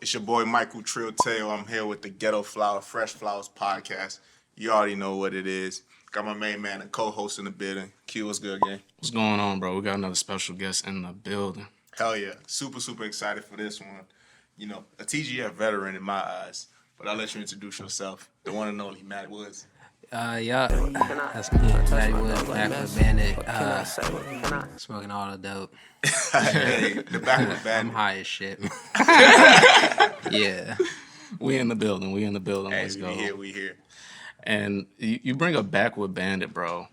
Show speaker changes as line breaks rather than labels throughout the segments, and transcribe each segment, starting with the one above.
It's your boy Michael Trill Tail. I'm here with the Ghetto Flower Fresh Flowers podcast. You already know what it is. Got my main man and co-host in the building. Q, what's good, gang?
What's going on, bro? We got another special guest in the building.
Hell yeah. Super excited for this one. You know, a TGF veteran in my eyes. But I'll let you introduce yourself. The one and only Matty Wood.
Yeah, that's me, Matty Wood, Backward Bandit, smoking all the dope.
Hey, the Backward Bandit.
I'm high as shit. Yeah.
We in the building.
Hey,
Let's go.
We here.
And you bring up Backward Bandit, bro.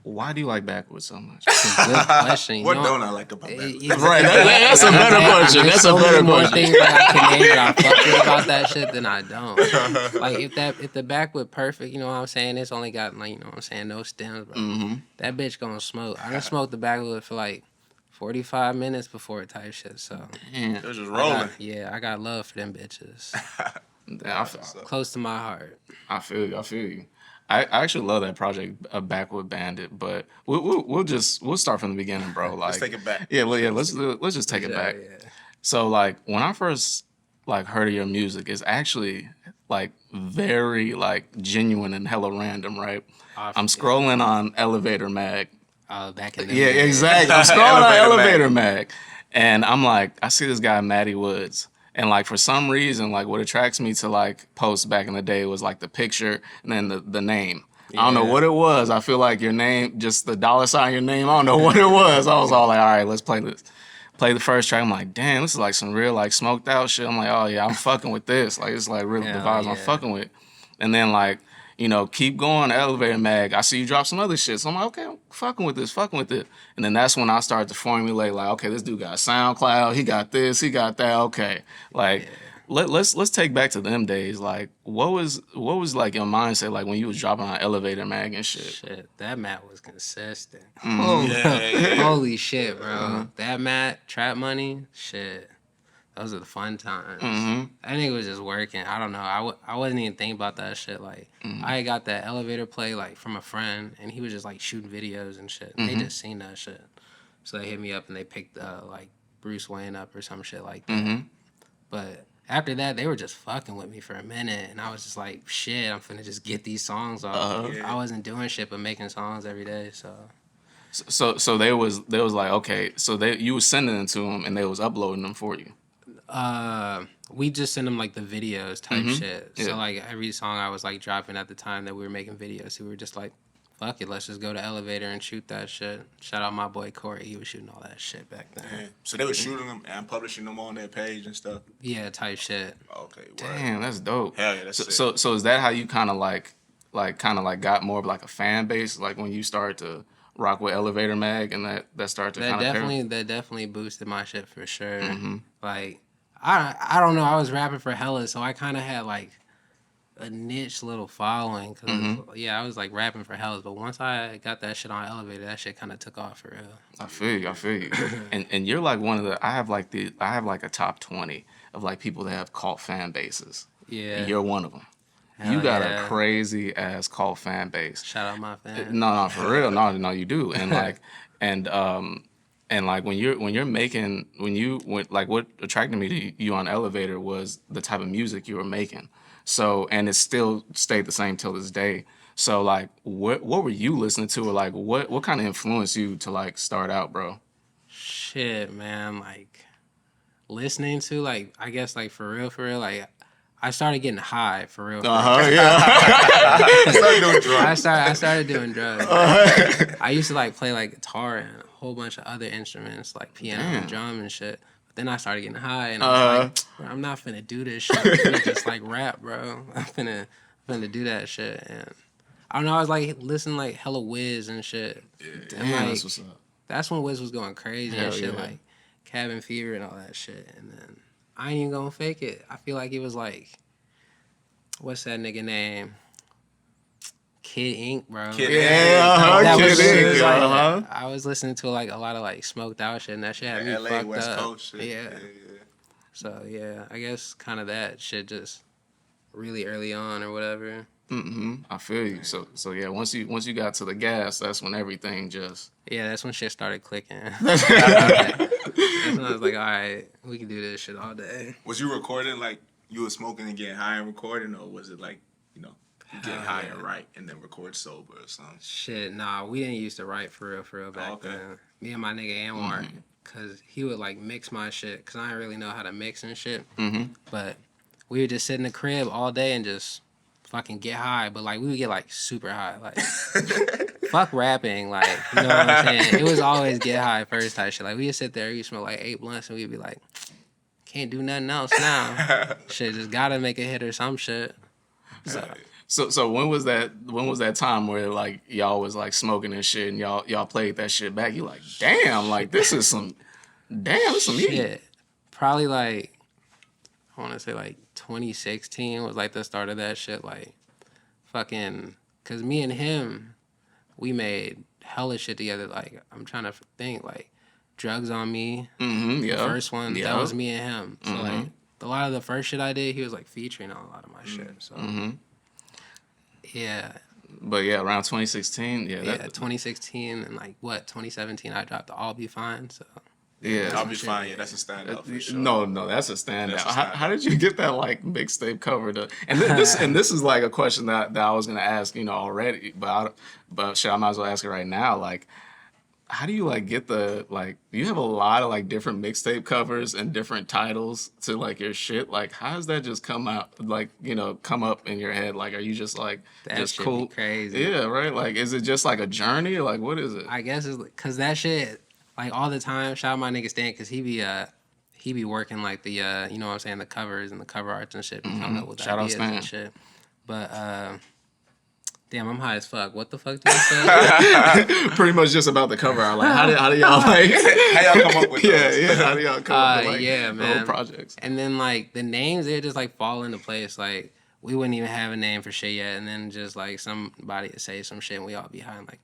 Why do you like Backward so much?
That's a good question.
What don't I like about that?
Right, that's a better question. That's a better
more
question.
things that I can name that I fuck with about that shit than I don't. Like if the Backwood perfect, you know what I'm saying? It's only got like, you know what I'm saying, no stems, bro.
Mm-hmm.
That bitch gonna smoke. I done smoked the Backwood for like 45 minutes before it type shit. So
It was just rolling.
I got love for them bitches.
Yeah,
Close to my heart.
I feel you. I actually love that project, Backward Bandit, but we'll start from the beginning, bro. Like,
Let's take it back.
Let's just take it back.
Yeah.
So like when I first like heard of your music, it's actually like very like genuine and hella random, right? I'm scrolling on Elevator Mag.
Back in the
Yeah,
day.
exactly. I'm scrolling on Elevator Mag, and I'm like, I see this guy Matty Woods. And like for some reason, like what attracts me to like posts back in the day was like the picture and then the name. I don't know what it was. I feel like your name, just the $sign your name. I don't know what it was. I was all like, all right, let's play this. Play the first track. I'm like, damn, this is like some real like smoked out shit. I'm like, oh yeah, I'm fucking with this. Like it's like really the vibes I'm fucking with. And then like, you know, keep going, Elevator Mag. I see you drop some other shit. So I'm like, okay, I'm fucking with it. And then that's when I started to formulate, like, okay, this dude got SoundCloud, he got this, he got that, okay. Like, let's take back to them days. Like, what was like your mindset like when you was dropping on Elevator Mag and shit?
Shit, that mat was consistent.
Mm-hmm.
Holy shit, bro. That mat, Trap Money, shit. Those are the fun times.
Mm-hmm.
That nigga was just working. I don't know. I wasn't even thinking about that shit. Like, I got that elevator play, like, from a friend, and he was just, like, shooting videos and shit. They just seen that shit. So they hit me up, and they picked, like, Bruce Wayne up or some shit like that. But after that, they were just fucking with me for a minute, and I was just like, shit, I'm finna just get these songs off. I wasn't doing shit but making songs every day, so...
So they was like, okay, so you was sending them to them, and they was uploading them for you.
We just send them like the videos type shit.
Yeah.
So like every song I was like dropping at the time that we were making videos, so we were just like, fuck it, let's just go to Elevator and shoot that shit. Shout out my boy Corey, he was shooting all that shit back then.
Yeah. So they were shooting them and publishing them on their page and stuff?
Yeah, type shit.
Okay, word.
Damn, that's dope.
Hell yeah, that's sick.
So is that how you kind of like got more of like a fan base, like when you started to rock with Elevator Mag and that started to kind of
that definitely boosted my shit for sure. Like I don't know, I was rapping for hella, so I kind of had like a niche little following cause I was like rapping for hella, but once I got that shit on Elevator, that shit kind of took off for real.
I feel you. and you're like one of the I have like a top 20 of like people that have cult fan bases.
Yeah.
And you're one of them.
Hell
you got
yeah.
a crazy ass cult fan base.
Shout out my fans.
No, for real. No, you do. And like and like when you're making what attracted me to you on Elevator was the type of music you were making. So and it still stayed the same till this day. So like what were you listening to, or like what kind of influenced you to like start out, bro?
Shit, man, like listening to like I guess like for real, like I started getting high for real.
Yeah.
I started doing drugs. I used to like play like guitar and a whole bunch of other instruments like piano and drum and shit. But then I started getting high and I was like, bro, I'm not finna do this shit. I'm finna just like rap, bro. I'm finna do that shit. And I don't know. I was like listening like hella Wiz and shit.
Yeah,
and, like,
that's what's up.
That's when Wiz was going crazy and shit,
yeah.
like Cabin Fever and all that shit. And then I ain't even gonna fake it. I feel like it was like, what's that nigga name? Kid Ink, bro.
Kid
Ink.
I was listening to like a lot of like smoked out shit, and that shit had me
LA,
fucked
West
up.
Coast shit.
Yeah. So yeah, I guess kind of that shit just really early on or whatever.
I feel you. So yeah, once you got to the gas, that's when everything just.
Yeah, that's when shit started clicking. That's when I was like, all right, we can do this shit all day.
Was you recording like you were smoking and getting high and recording, or was it like, you know, you get high and write and then record sober or something?
Shit, nah, we didn't used to write for real back then. Me and my nigga Anwar, cause he would like mix my shit, cause I didn't really know how to mix and shit. But we would just sit in the crib all day and just fucking get high, but like we would get like super high, like fuck rapping, like, you know what I'm saying? It was always get high first type shit. Like we would sit there, we'd smoke like 8 blunts, and we'd be like, can't do nothing else now. Shit, just gotta make a hit or some shit.
So when was that time where like y'all was like smoking and shit and y'all played that shit back? You like, this is some heat.
Shit. Probably like, I want to say like 2016 was like the start of that shit. Like, fucking, cause me and him, we made hella shit together. Like, I'm trying to think, like, Drugs on Me. The first one, that was me and him. So like, a lot of the first shit I did, he was like featuring on a lot of my shit. So yeah.
But yeah, around 2016,
2016 and like 2017, I dropped the I'll Be Fine. So.
Yeah,
I'll Be Fine. Yeah, that's a standout for sure.
No, that's a standout. How did you get that like mixtape cover? This is like a question that I was gonna ask, you know, already, but shit, I might as well ask it right now. Like, how do you like get you have a lot of like different mixtape covers and different titles to like your shit. Like, how does that just come out? Like, you know, come up in your head? Like, are you just like
that
just
shit
cool?
Be crazy.
Yeah, right. Like, is it just like a journey? Like, what is it?
I guess it's cause that shit. Like, all the time, shout out my nigga Stan, because he be working, like, the, you know what I'm saying, the covers and the cover arts and shit. Coming up with
Shout out
ideas
Stan.
and shit. But, damn, I'm high as fuck. What the fuck did you say?
Pretty much just about the cover art. Like, how do y'all, like...
How y'all come up with those?
Yeah, how do y'all come up with, like,
yeah,
the whole
man.
projects?
And then, like, the names, they just, like, fall into place. Like, we wouldn't even have a name for shit yet. And then just, like, somebody would say some shit and we all be high and, like...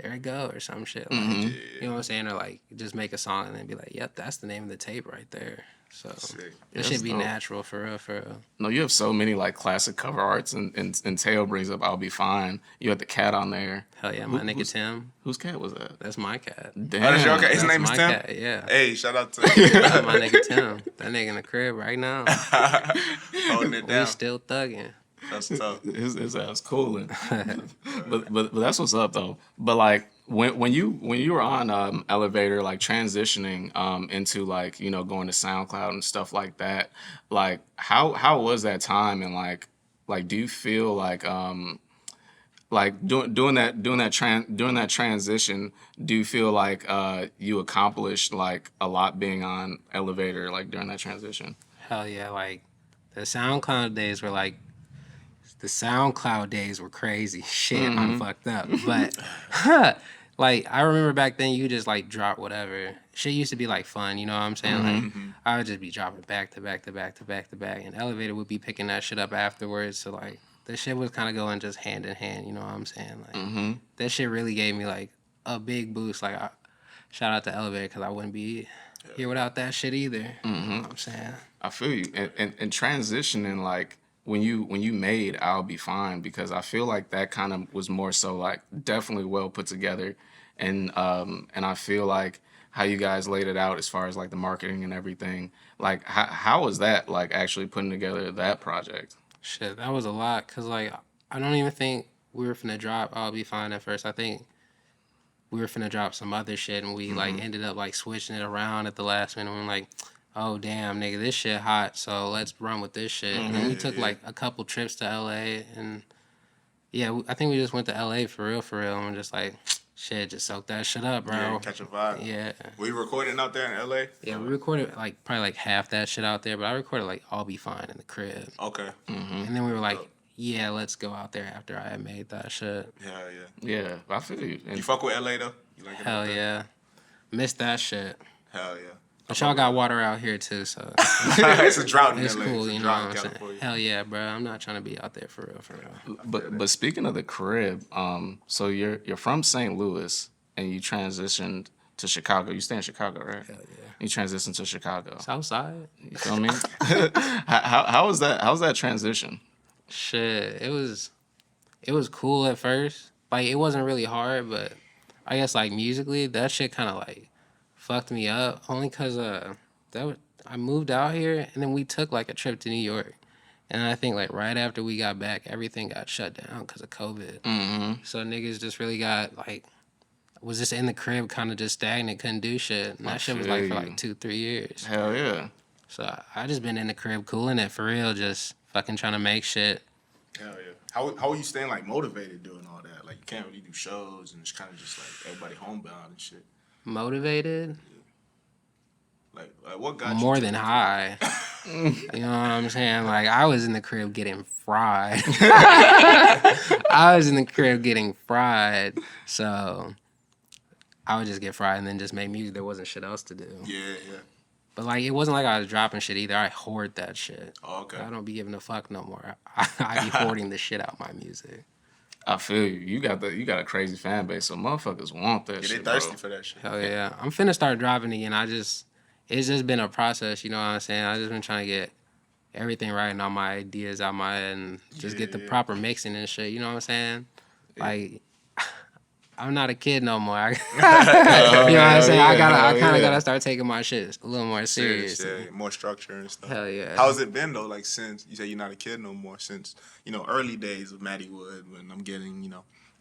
there it go, or some shit. Like, you know what I'm saying? Or like, just make a song and then be like, yep, that's the name of the tape right there. So it should be natural for real.
No, you have so many like classic cover arts, and Tail brings up I'll Be Fine. You had the cat on there.
Hell yeah, my nigga Tim.
Whose cat was that?
That's my cat.
Damn.
Oh, that's your cat? His name is
my
Tim?
Cat, yeah.
Hey, shout out to
My nigga Tim. That nigga in the crib right now.
holding it down.
We still thugging.
That's tough.
His ass cooling. but that's what's up though. But like when you were on Elevator, like transitioning into like, you know, going to SoundCloud and stuff like that, like how was that time, and like do you feel like doing that transition, do you feel like you accomplished like a lot being on Elevator, like during that transition?
Hell yeah, like the SoundCloud days were like, the SoundCloud days were crazy. Shit, I'm fucked up. But like, I remember back then you just like drop whatever. Shit used to be like fun, you know what I'm saying? Like, I would just be dropping back to back to back to back to back, and Elevator would be picking that shit up afterwards. So like, the shit was kind of going just hand in hand, you know what I'm saying? Like, that shit really gave me like a big boost. Like, shout out to Elevator, because I wouldn't be here without that shit either. You know what I'm saying?
I feel you. And transitioning, like, when you made I'll Be Fine, because I feel like that kind of was more so like definitely well put together, and I feel like how you guys laid it out as far as like the marketing and everything, like how was that, like actually putting together that project?
Shit, that was a lot, because like I don't even think we were finna drop I'll Be Fine at first. I think we were finna drop some other shit, and we like ended up like switching it around at the last minute. We're like, oh damn, nigga, this shit hot, so let's run with this shit. And then we took like a couple trips to LA, and yeah, I think we just went to LA for real, and we're just like, shit, just soak that shit up, bro.
Yeah, catch a vibe.
Yeah.
Were you recording out there in LA?
Yeah, we recorded like probably like half that shit out there, but I recorded like I'll Be Fine in the crib.
Okay.
And then we were like, yeah, let's go out there after I had made that shit.
Yeah.
Yeah, I feel you. And
You fuck with LA though? You like it
Hell
out there?
yeah. Missed that shit.
Hell yeah.
But y'all got water out here too, so
It's a drought in
it's
LA.
cool,
It's a
you know
drought
what
in
I'm saying?
California.
Hell yeah, bro. I'm not trying to be out there for real.
But speaking of the crib, so you're from St. Louis and you transitioned to Chicago. You stay in Chicago, right?
Hell yeah.
You transitioned to Chicago.
Southside.
You feel me? How was that? How's that transition?
Shit, it was cool at first. Like it wasn't really hard, but I guess like musically that shit kind of like fucked me up. Only cause I moved out here and then we took like a trip to New York, and I think like right after we got back, everything got shut down because of COVID.
Mm-hmm.
So niggas just really got like was just in the crib, kind of just stagnant, couldn't do shit. And that shit was like for like 2-3 years.
Hell yeah.
So I just been in the crib cooling it for real, just fucking trying to make shit.
Hell yeah. How are you staying like motivated doing all that? Like you can't really do shows and it's kind of just like everybody homebound and shit.
Motivated?
Like what got
More
you
than high. You know what I'm saying? Like I was in the crib getting fried. I was in the crib getting fried. So I would just get fried and then just make music. There wasn't shit else to do.
Yeah.
But like it wasn't like I was dropping shit either. I hoard that shit.
Oh, okay.
I don't be giving a fuck no more. I be hoarding the shit out my music.
I feel you. You got a crazy fan base, so motherfuckers want that
Yeah,
shit.
they thirsty
bro.
for that shit.
Hell yeah. I'm finna start dropping again. It's just been a process, you know what I'm saying? I just been trying to get everything right and all my ideas out my head and just get the proper mixing and shit, you know what I'm saying?
Yeah.
Like I'm not a kid no more. You know what I'm saying? I kind of gotta start taking my shit a little more serious.
Yeah, more structure and stuff.
Hell yeah.
How's it been though? Like since you say you're not a kid no more, since early days of Matty Wood when I'm getting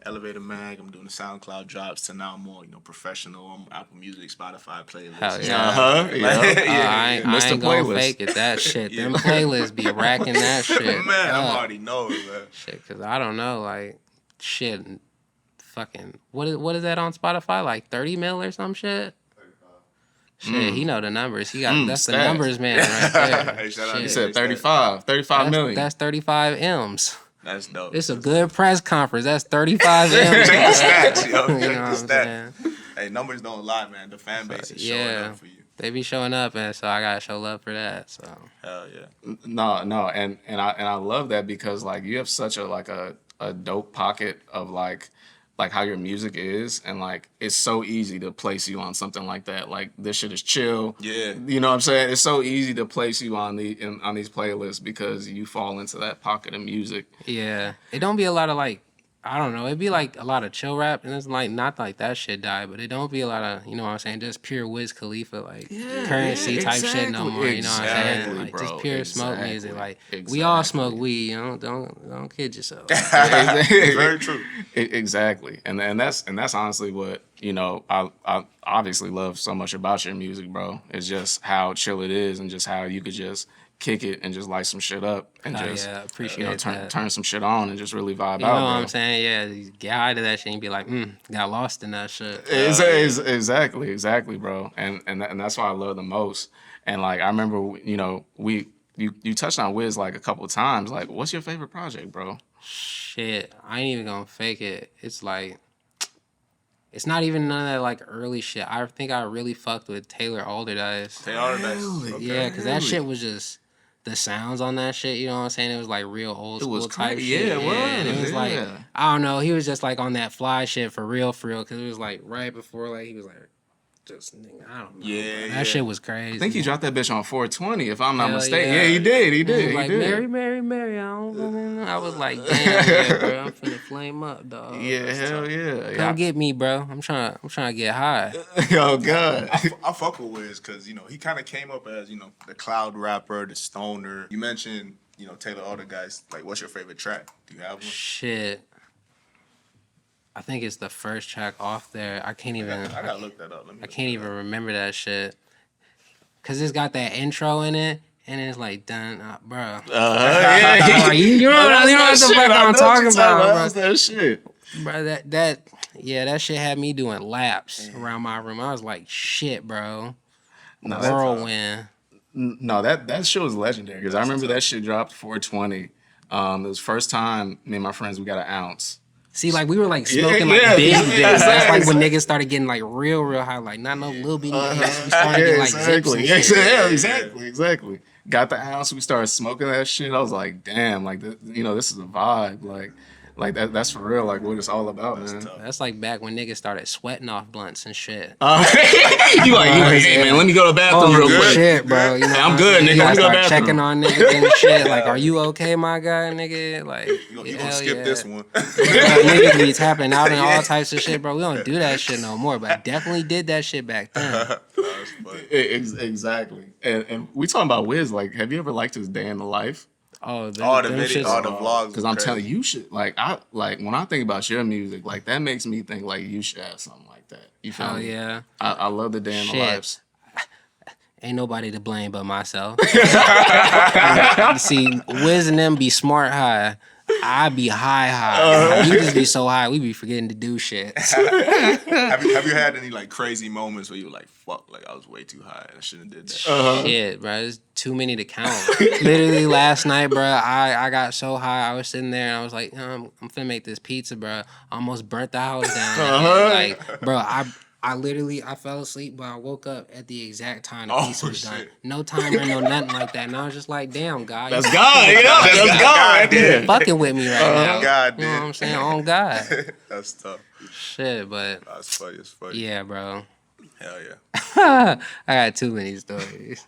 Elevator Mag, I'm doing the SoundCloud drops to now more professional on Apple Music, Spotify playlists.
Hell yeah. I ain't gonna fake it. That shit.
Yeah.
Them playlists be racking that shit.
Man,
up.
I already know it, man.
Shit, cause I don't know, like shit. Fucking what is that on Spotify? Like 30 mil or some shit. 35. Shit, he know the numbers. He got that's
stats.
the numbers man right there.
Hey, shout out
You
to
said
you.
35 million.
That's 35 M's.
That's dope.
It's a good press conference. That's 35 M's.
Check the stats, yo.
You know
Check
what
the
I'm
stats.
saying?
Hey, numbers don't lie, man. The fan base is showing up for you.
They be showing up, and so I gotta show love for that. So
Hell yeah.
No, and I love that because like you have such a dope pocket of like how your music is, and like it's so easy to place you on something like that. Like this shit is chill.
Yeah.
You know what I'm saying? It's so easy to place you on these playlists because you fall into that pocket of music.
yeah, it don't be a lot of like I don't know. It'd be like a lot of chill rap, and it's like not like that shit died, but it don't be a lot of what I'm saying, just pure Wiz Khalifa like currency type shit no more. You know what I'm saying?
Exactly,
Like
bro,
just pure smoke music. Like
exactly.
we all smoke weed. You know, don't kid yourself.
Very true.
Exactly, and that's honestly what I obviously love so much about your music, bro. It's just how chill it is, and just how you could just kick it and just light some shit up and just
appreciate that.
turn some shit on and just really vibe
You
out.
know what
bro.
I'm saying? Yeah, you get high to that shit and be like, got lost in that shit.
Exactly, bro. And that's why I love the most. And like I remember, you touched on Wiz like a couple of times. Like, what's your favorite project, bro?
Shit, I ain't even gonna fake it. It's like, it's not even none of that like early shit. I think I really fucked with Taylor Alderdice.
They are nice. Okay.
Yeah, because that shit was just the sounds on that shit. You know what I'm saying? It was like real old
It was
school type
crazy.
shit.
Yeah, it was.
And it was like
Yeah.
I don't know. He was just like on that fly shit for real, because it was like right before like he was like just nigga, I don't know.
Yeah,
That shit was crazy.
I think he dropped that bitch on 420, if I'm not
Hell
mistaken.
yeah.
Yeah, he did. He
He
did.
was
He
like
did.
Mary, I was like, damn, yeah, bro, I'm finna flame up, dog.
Yeah, hell yeah.
Come get me, bro. I'm trying to get high.
Oh God.
I fuck with Wiz because he kind of came up as the cloud rapper, the stoner. You mentioned Taylor Alderdice. Like, what's your favorite track? Do you have one?
Shit. I think it's the first track off there. I can't even.
I gotta look that up.
I can't even remember that shit. Cause it's got that intro in it, and it's like done, bro.
Yeah.
You know what the fuck I'm talking about,
That's that shit.
bro. That shit had me doing laps around my room. I was like, shit, bro.
No, that's
Whirlwind.
No, that shit was legendary because I remember that shit dropped 420. It was first time me and my friends we got an ounce.
See, like we were like smoking like big. That's like when niggas started getting like real high, like not no little bitty. We started getting like zips and shit.
Exactly. Got the ounce. We started smoking that shit. I was like, damn, like this is a vibe. Like Like that's for real. Like what it's all about, man.
tough.
That's like back when niggas started sweating off blunts and shit.
you like, hey man, let me go to the bathroom real quick.
Shit, bro. You know
I'm good, nigga.
You
Let me go to the
start
bathroom.
checking on niggas and shit. Like, are you okay, my guy, nigga? Like,
You gonna skip this one?
Like, niggas be tapping out and all types of shit, bro. We don't do that shit no more, but definitely did that shit back then.
Exactly. And we talking about Wiz. Like, have you ever liked his day in the life?
Oh,
All the videos, all the vlogs.
Because I'm telling you, should when I think about your music, like that makes me think like you should have something like that. You feel me?
Yeah.
I love the day in the lives.
Ain't nobody to blame but myself. You see, Wiz and them be smart high. I be high. You just be so high, we be forgetting to do shit.
Have you had any like crazy moments where you were like, fuck, like I was way too high and I shouldn't have did that?
Shit, bro, there's too many to count. Literally last night, bro, I got so high, I was sitting there and I was like, I'm finna make this pizza, bro. I almost burnt the house down. Like, bro, I literally fell asleep, but I woke up at the exact time the pizza was done. No timer, no nothing like that. And I was just like, damn, God.
That's God. That's God right there.
Fucking with me right now.
God,
you know what I'm saying? On God.
That's tough.
Shit, but
That's funny. It's funny.
yeah, bro.
Hell yeah.
I got too many stories.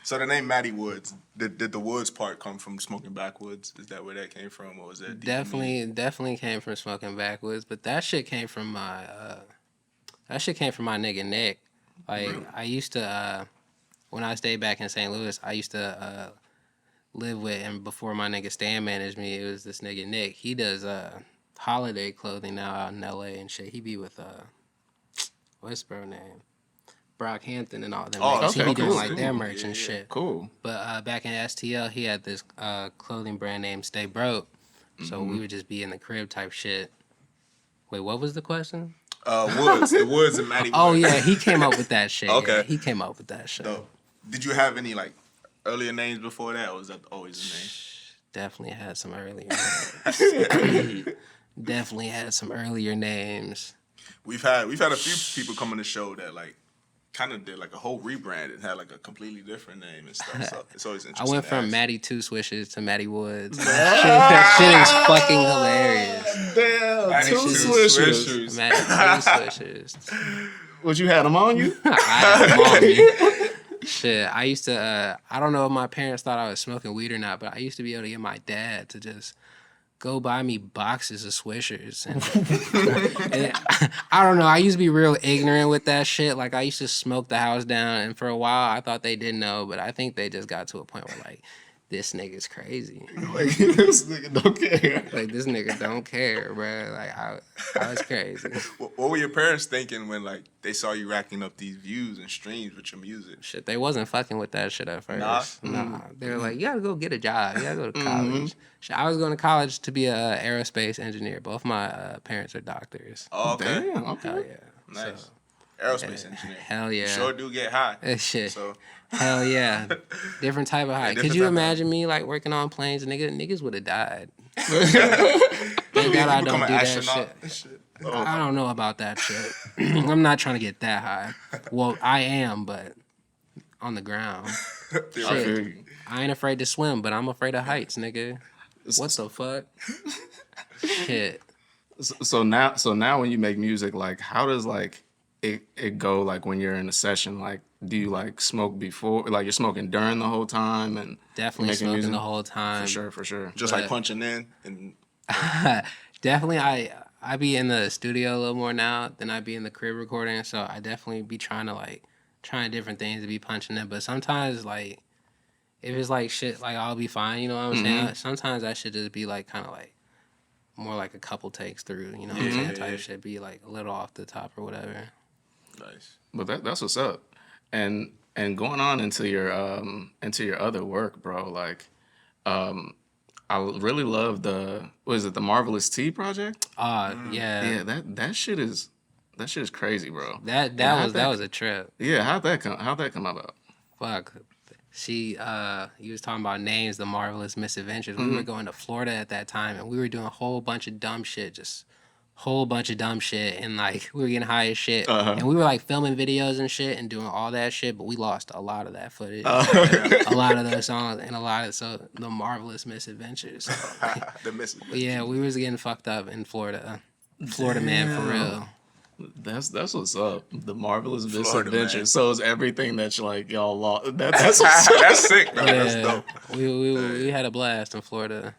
So the name Matty Woods, did the Woods part come from smoking backwoods? Is that where that came from, or was that
Definitely came from smoking backwoods, but that shit came from my nigga Nick. Like really? I used to when I stayed back in St. Louis, I used to live with, and before my nigga Stan managed me, it was this nigga Nick. He does holiday clothing now out in LA and shit. He be with what's bro name? Brockhampton and all them.
Oh,
niggas.
okay,
He be doing
cool.
like their merch and shit.
Cool.
But back in STL, he had this clothing brand named Stay Broke. So we would just be in the crib type shit. Wait, what was the question?
Woods. The Woods and Matty Wood.
Oh, yeah, he came up with that shit.
Okay.
Yeah, he came up with that shit.
Dope. Did you have any, like, earlier names before that, or was that always a name?
Definitely had some earlier names.
We've had a few people come on the show that, like, kind of did, like, a whole rebrand and had, like, a completely different name and stuff. So it's always interesting.
I went from Matty Two Swishes to Matty Woods. That shit is fucking hilarious.
Damn,
Matty
two swishers.
Matty Two Swishers.
What, you had them on you?
I had them on me. Shit, I used to, I don't know if my parents thought I was smoking weed or not, but I used to be able to get my dad to just go buy me boxes of Swishers. And I don't know, I used to be real ignorant with that shit. Like, I used to smoke the house down, and for a while, I thought they didn't know, but I think they just got to a point where, like, this nigga's crazy.
Like, this nigga don't care.
Like, this nigga don't care, bro. Like, I was crazy.
What were your parents thinking when, like, they saw you racking up these views and streams with your music?
Shit, they wasn't fucking with that shit at first. Nah. They were like, you gotta go get a job. You gotta go to college. Shit, I was going to college to be an aerospace engineer. Both my parents are doctors.
Oh, okay.
Damn, okay.
Hell yeah.
Nice. Aerospace engineer.
Hell yeah.
You sure do get high.
Shit.
So.
Hell yeah. Different type of high. Could you imagine me, like, working on planes? Niggas would have died. Thank God I don't do that shit. I don't know about that shit. I'm not trying to get that high. Well, I am, but on the ground. Shit. I ain't afraid to swim, but I'm afraid of heights, nigga. What the fuck? Shit.
So now when you make music, like, how does, like, it go, like, when you're in a session? Like, do you, like, smoke before? Like, you're smoking during the whole time? And
definitely smoking music? The whole time.
For sure.
Just, like, punching in? And
definitely, I be in the studio a little more now than I be in the crib recording, so I definitely be trying different things to be punching in. But sometimes, like, if it's, like, shit, like, I'll be fine, you know what I'm saying? Sometimes that should just be, like, kind of, like, more like a couple takes through, you know what I'm saying? Type shit, be, like, a little off the top or whatever.
Nice.
But that's what's up. And going on into your other work, bro, like, I really love the Marvelous Tea project?
Yeah.
Yeah, that shit is crazy, bro.
That was a trip.
Yeah, how'd that come about?
Fuck. You was talking about names, the Marvelous Misadventures. We were going to Florida at that time, and we were doing a whole bunch of dumb shit, just whole bunch of dumb shit, and like we were getting high as shit,
Uh-huh.
and we were like filming videos and shit and doing all that shit, but we lost a lot of that footage,
Uh-huh.
a lot of those songs, and a lot of the Marvelous Misadventures.
The message.
Yeah, we was getting fucked up in Florida. Florida man for real.
That's what's up. The Marvelous
Florida, man.
Misadventures. So it's everything that y'all lost. That's what's up.
That's sick, though. That's
Yeah,
dope.
we had a blast in Florida.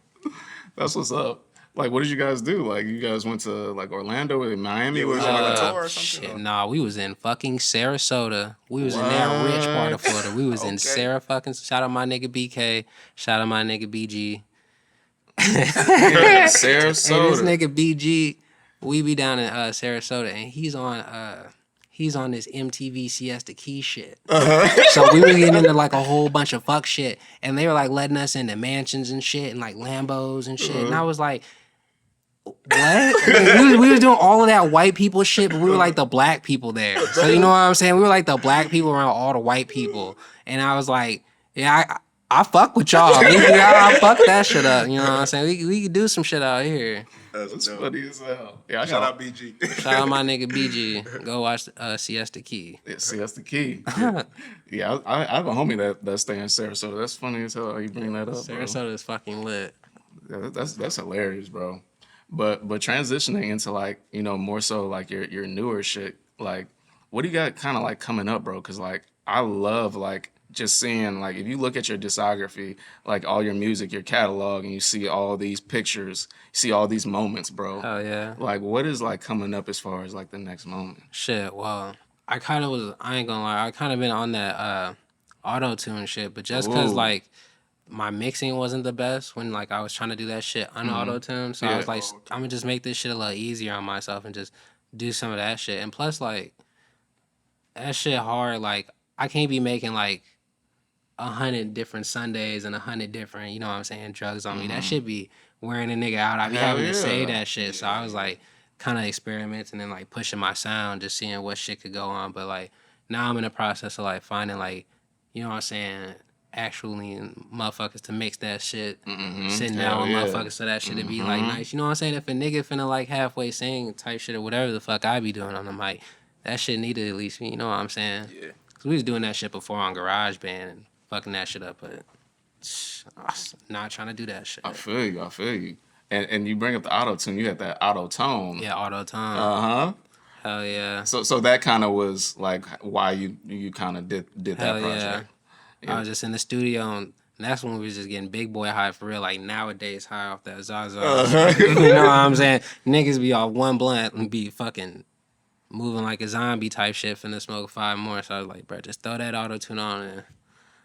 That's what's up. Like, what did you guys do? Like, you guys went to like Orlando or Miami?
Yeah,
Where
was
was
it
y'all
like a
at?
tour or something?
Shit,
or-
nah, we was in fucking Sarasota. We was in that rich part of
What?
Florida. We was in
Okay.
fucking. Shout out my nigga BK. Shout out my nigga BG.
Sarasota.
And this nigga BG, we be down in Sarasota, and he's on this MTV Siesta Key shit. So we were getting into like a whole bunch of fuck shit, and they were like letting us into mansions and shit, and like Lambos and shit, and I was like, what? We was doing all of that white people shit, but we were like the black people there. So you know what I'm saying? We were like the black people around all the white people, and I was like, yeah, I fuck with y'all. I fuck that shit up. You know what I'm saying? We could do some shit out here.
That's dope.
Funny as hell. Yeah, I
Shout
got
out BG.
Shout out my nigga BG. Go watch Siesta Key.
Yeah, see, that's the key. Yeah, I have a homie that stay in Sarasota. That's funny as hell. How you bring that up, bro.
Sarasota is fucking lit.
Yeah, that's hilarious, bro. But transitioning into like, you know, more so like your newer shit. Like, what do you got kind of like coming up, bro? Because like I love like just seeing like if you look at your discography, like all your music, your catalog, and you see all these pictures, you see all these moments, bro.
Hell yeah.
Like, what is like coming up as far as like the next moment?
Shit, well, I ain't gonna lie, I kind of been on that auto-tune shit, but just because
Ooh.
like my mixing wasn't the best when like I was trying to do that shit on auto-tune, so I
Yeah.
was like, I'm gonna just make this shit a little easier on myself and just do some of that shit. And plus, like, that shit hard, like, I can't be making like 100 different Sundays and 100 different, you know what I'm saying, drugs on me. That shit be wearing a nigga out. I be
Hell
having to say
yeah.
that shit. So I was like kind of experimenting and like pushing my sound, just seeing what shit could go on. But like now I'm in the process of like finding like, you know what I'm saying, actually motherfuckers to mix that shit, sitting
Hell
down with
yeah.
motherfuckers so that shit to be like nice. You know what I'm saying? If a nigga finna like halfway sing type shit or whatever the fuck I be doing on the mic, that shit needed at least, you know what I'm saying?
Yeah.
Cause we was doing that shit before on GarageBand and fucking that shit up, but I was not trying to do that shit.
I feel you. And you bring up the auto tune. You had that auto tone.
Yeah, auto tone.
Uh-huh.
Hell yeah.
So that kind of was like why you kind of did
Hell
that
yeah.
project.
I was just in the studio and that's when we was just getting big boy high for real. Like nowadays high off that Zaza. You know what I'm saying? Niggas be off one blunt and be fucking moving like a zombie type shit finna smoke 5 more. So I was like, bro, just throw that auto tune on and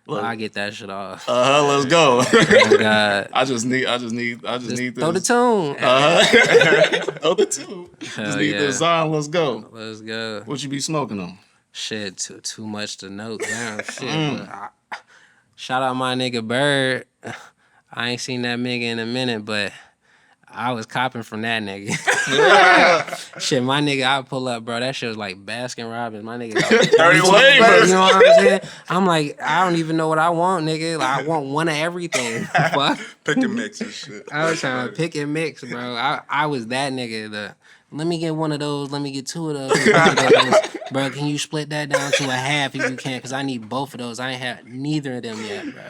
I get that shit off.
Let's go.
Oh God.
I just need this.
Throw the tune.
Throw the tune. Just need
yeah.
the design. Let's go.
Let's go.
What you be smoking on?
Shit, too much to note down. Shit, but shout out my nigga Bird. I ain't seen that nigga in a minute, but I was copping from that nigga. Shit, my nigga, I pull up, bro. That shit was like Baskin Robbins. My nigga, got
30
bro,
flavors.
you know what I'm saying? I'm like, I don't even know what I want, nigga. Like, I want one of everything. Fuck.
Pick and mix and shit.
I was trying to pick and mix, bro. I was that nigga. Let me get one of those. Let me get 2 of those. 3 of those. Bro, can you split that down to a half if you can? Because I need both of those. I ain't had neither of them yet, bro.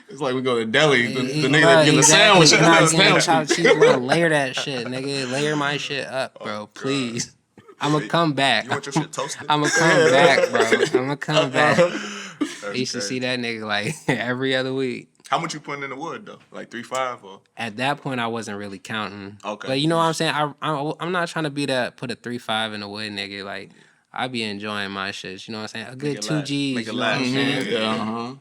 It's like we go to deli. The nigga
Bro,
that get the
exactly.
sandwich.
Nah,
and the
sandwich. She's gonna layer that shit, nigga. Layer my shit up, bro. Please. I'ma come back.
You want your shit toasted?
I'ma come back, bro. I'ma come back.
That's
I used to
crazy.
see that nigga like every other week.
How much you putting in the wood though? Like 3-5 or?
At that point, I wasn't really counting.
Okay.
But you know what I'm saying? I'm not trying to be that put a 3-5 in the wood, nigga. Like I be enjoying my shit. You know what I'm saying? A good
it
2
last.
G's.
Make it
You know what I'm
last.
saying?
Yeah,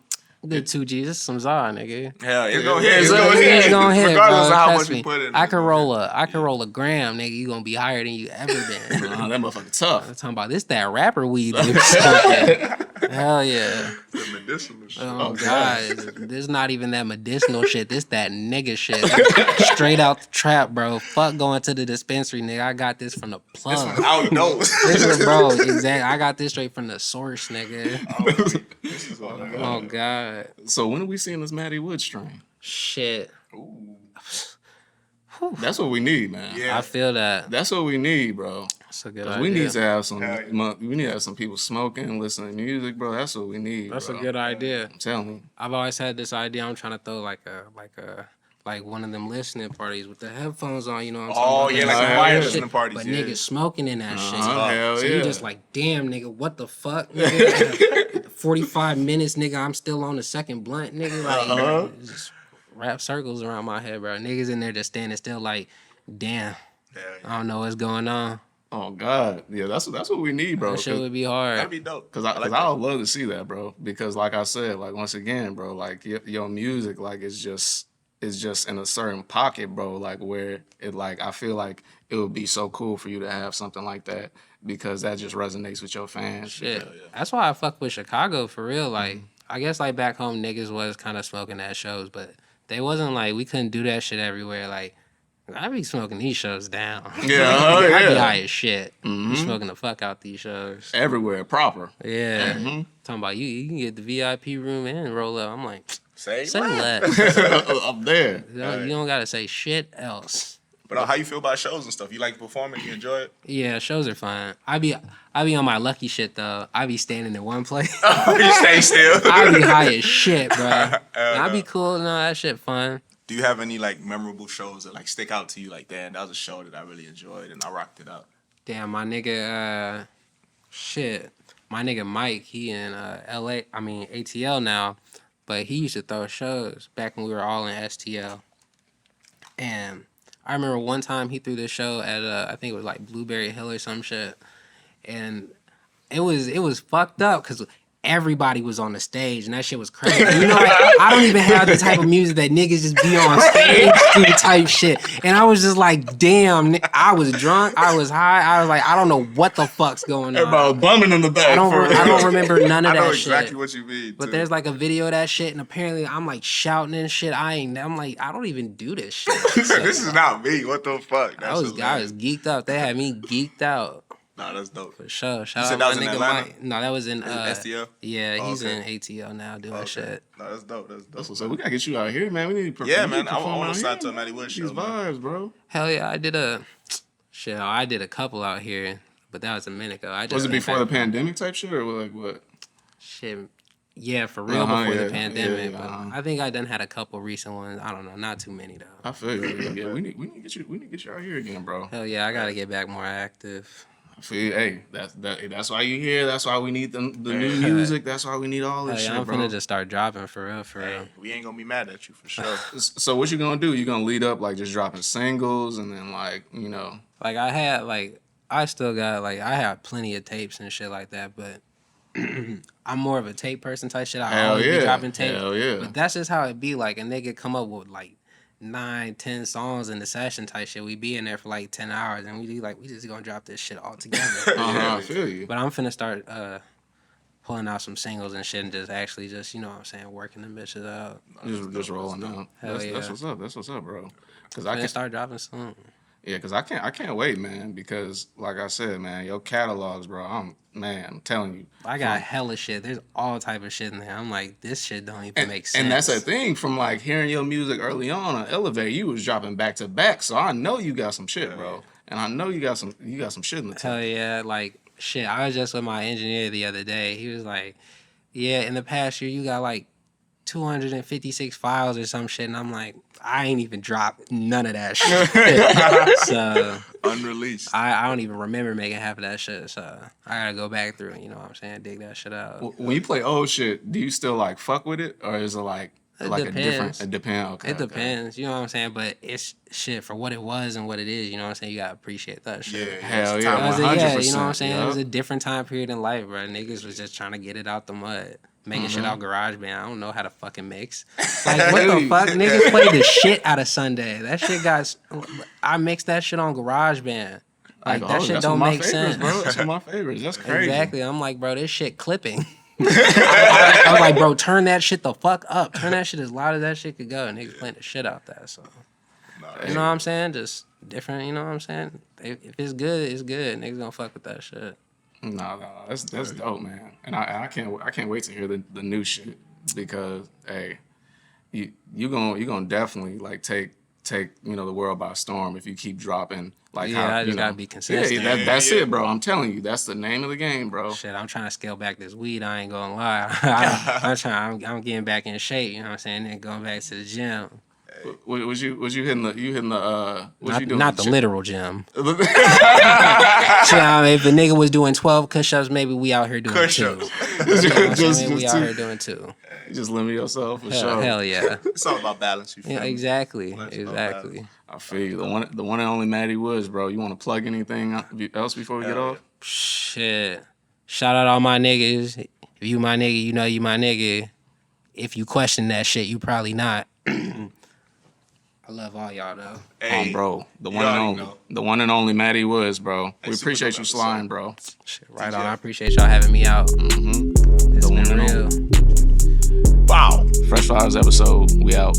Good 2 G's. This is some Zara, nigga.
Hell, it's gonna hit. It's
It's
gonna hit.
gonna hit,
Regardless
bro.
of how
Trust
much
me.
you put in.
I
it's
could
gonna
roll a gram, nigga. You gonna be higher than you ever been.
That motherfucker tough.
I'm talking about this that rapper weed. They was smoking. Hell yeah.
hit. The medicinal shit.
Oh God, this not even that medicinal shit. This that nigga shit. Straight out the trap, bro. Fuck going to the dispensary, nigga. I got this from the plug.
Outdoors.
This is, bro, exactly. I got this straight from the source, nigga.
This is all good.
Oh God.
So when are we seeing this Matty Wood strain?
Shit.
Ooh.
That's what we need, man.
Yeah.
I feel that.
That's what we need, bro.
That's a good
'Cause
idea.
we need to have some.
Hell yeah.
We need to have some people smoking, listening to music, bro. That's what we need.
That's
bro.
a good idea.
I'm telling you.
I've always had this idea. I'm trying to throw like one of them listening parties with the headphones on. You know what I'm
Oh,
talking
yeah,
about?
like
Yeah,
quiet
yeah.
listening parties.
But
Yeah.
niggas smoking in that shit.
Hell
So
yeah.
you just like, damn, nigga, what the fuck? Nigga? 45 minutes, nigga, I'm still on the second blunt, nigga. Like, just wrap circles around my head, bro. Niggas in there just standing still like, damn,
Yeah,
I don't know what's going on.
Oh God, yeah, that's what we need, bro.
That shit would be hard.
that'd be dope.
Cause
like
I
that.
would love to see that, bro. Because like I said, like once again, bro, like your music, like it's just in a certain pocket, bro. Like where it, like I feel like it would be so cool for you to have something like that because that just resonates with your fans.
Shit. That's why I fuck with Chicago for real. Like, I guess like back home niggas was kind of smoking at shows, but they wasn't like we couldn't do that shit everywhere. Like, I be smoking these shows down.
Yeah,
I be
yeah.
high as shit. Be smoking the fuck out these shows.
Everywhere, proper.
Yeah. Talking about you can get the VIP room and roll up. I'm like,
Say
say
less.
less.
Up there.
You don't gotta say shit else.
But how you feel about shows and stuff? You like performing? You enjoy it?
Yeah, shows are fun. I be on my lucky shit though. I be standing in one place.
You stay still.
I be high as shit, bro. I be cool. No, that shit fun.
Do you have any like memorable shows that like stick out to you? Like, damn, that was a show that I really enjoyed and I rocked it out.
Damn, my nigga, my nigga Mike, he in ATL now, but he used to throw shows back when we were all in STL. And I remember one time he threw this show at I think it was like Blueberry Hill or some shit, and it was fucked up because everybody was on the stage and that shit was crazy. You know, I don't even have the type of music that niggas just be on stage do type shit. And I was just like, damn, I was drunk, I was high, I was like, I don't know what the fuck's going on.
Everybody was bumming in the back.
I don't remember none of
I know
that
exactly
shit.
what you mean.
But
too.
there's like a video of that shit, and apparently I'm like shouting and shit. I'm like, I don't even do this shit.
This is not me. What the fuck?
I was geeked up. They had me geeked out.
Nah, that's dope.
For sure. Shout
said
out
that
my
was in
nigga
Atlanta?
Mike. No, that was in
STL?
Yeah,
Oh,
he's
okay.
in ATL now doing shit.
No, that's dope. That's dope.
That's what's up. We gotta get you out here, man. We need to
Yeah,
we
man.
need to
I
perform
want
out
to sign
here,
to a Matty Wood
These
show, man.
vibes, bro.
Hell yeah, I did a couple out here, but that was a minute ago.
Was it before the pandemic type shit or like what?
Shit. Yeah, for real
Uh-huh,
before
yeah,
the pandemic.
yeah,
But I think I done had a couple recent ones. I don't know, not too many though.
I feel you. Yeah, we need to get you out here again, bro.
Hell yeah, I gotta get back more active.
I feel you. Hey, that's why you here. That's why we need the new music. That's why we need all
Hell
this
yeah,
shit,
I'm
bro.
finna just start dropping for real.
Hey, we ain't gonna be mad at you for sure.
So what you gonna do? You gonna lead up like just dropping singles and then like
Like I have plenty of tapes and shit like that, but I'm more of a tape person type shit. I
Hell
always
yeah.
be dropping tapes.
Hell yeah.
But that's just how it be. Like a nigga come up with like 9-10 songs in the session type shit. We be in there for like 10 hours and we just gonna drop this shit all together.
I feel you.
But I'm finna start pulling out some singles and shit and just actually just, you know what I'm saying, working them bitches out.
Just rolling out.
Hell
That's
yeah.
what's up. That's what's up, bro. Cause
I can start dropping some.
Yeah, cause I can't wait, man. Because like I said, man, your catalogs, bro. I'm telling you.
I got hella shit. There's all type of shit in there. I'm like, this shit don't even make sense.
And that's the thing. From like hearing your music early on Elevator, you was dropping back to back. So I know you got some shit, bro. And I know you got some shit in the tank.
Hell yeah, like shit. I was just with my engineer the other day. He was like, yeah, in the past year you got like 256 files or some shit, and I'm like, I ain't even dropped none of that shit. So
Unreleased.
I don't even remember making half of that shit. So I gotta go back through and, you know what I'm saying, dig that shit out.
When you play old shit, do you still like fuck with it, or is it like
It
a
depends.
different? It depends. Okay.
It
okay.
depends, you know what I'm saying? But it's shit for what it was and what it is, you know what I'm saying? You gotta appreciate that shit.
Yeah.
Hell
it's
yeah,
time.
I was like, yeah, you know what I'm
100%,
saying?
yeah.
It was a different time period in life, bro. Niggas was just trying to get it out the mud. Making shit out GarageBand. I don't know how to fucking mix. Like, what the fuck? Niggas played the shit out of Sunday. That shit got... I mixed that shit on GarageBand. Like, that shit
that's
don't
one of my
make sense.
bro. That's one of my favorites. That's crazy.
Exactly. I'm like, bro, this shit clipping. I was like, bro, turn that shit the fuck up. Turn that shit as loud as that shit could go. And niggas playing the shit out that. So, you know what I'm saying? Just different, you know what I'm saying? If it's good, it's good. Niggas gonna fuck with that shit.
No, that's dope, man. And I can't wait to hear the new shit because hey, you gonna definitely like take take the world by storm if you keep dropping. Like
Yeah, I just gotta be consistent.
That's it, bro. I'm telling you, that's the name of the game, bro.
Shit, I'm trying to scale back this weed. I ain't gonna lie. I'm getting back in shape. You know what I'm saying? And going back to the gym.
Was you hitting the what you doing?
Not the literal gym. Shit, I mean, if a nigga was doing 12 push-ups, maybe we out here doing
Push-ups.
2. Maybe we out here doing 2.
You just limit yourself for sure.
Hell yeah.
It's all about balance. You feel
Yeah,
me?
exactly.
Balance.
I feel you. The one and only Matty Woods, bro. You want to plug anything else before we get off?
Shit. Shout out all my niggas. If you my nigga, you know you my nigga. If you question that shit, you probably not. I love all y'all though.
Hey,
bro. The one and only Matty Woods, bro. We appreciate you sliding, bro.
Shit, right on. I appreciate y'all having me out. It's been real.
Wow.
Fresh Flowers episode. We out.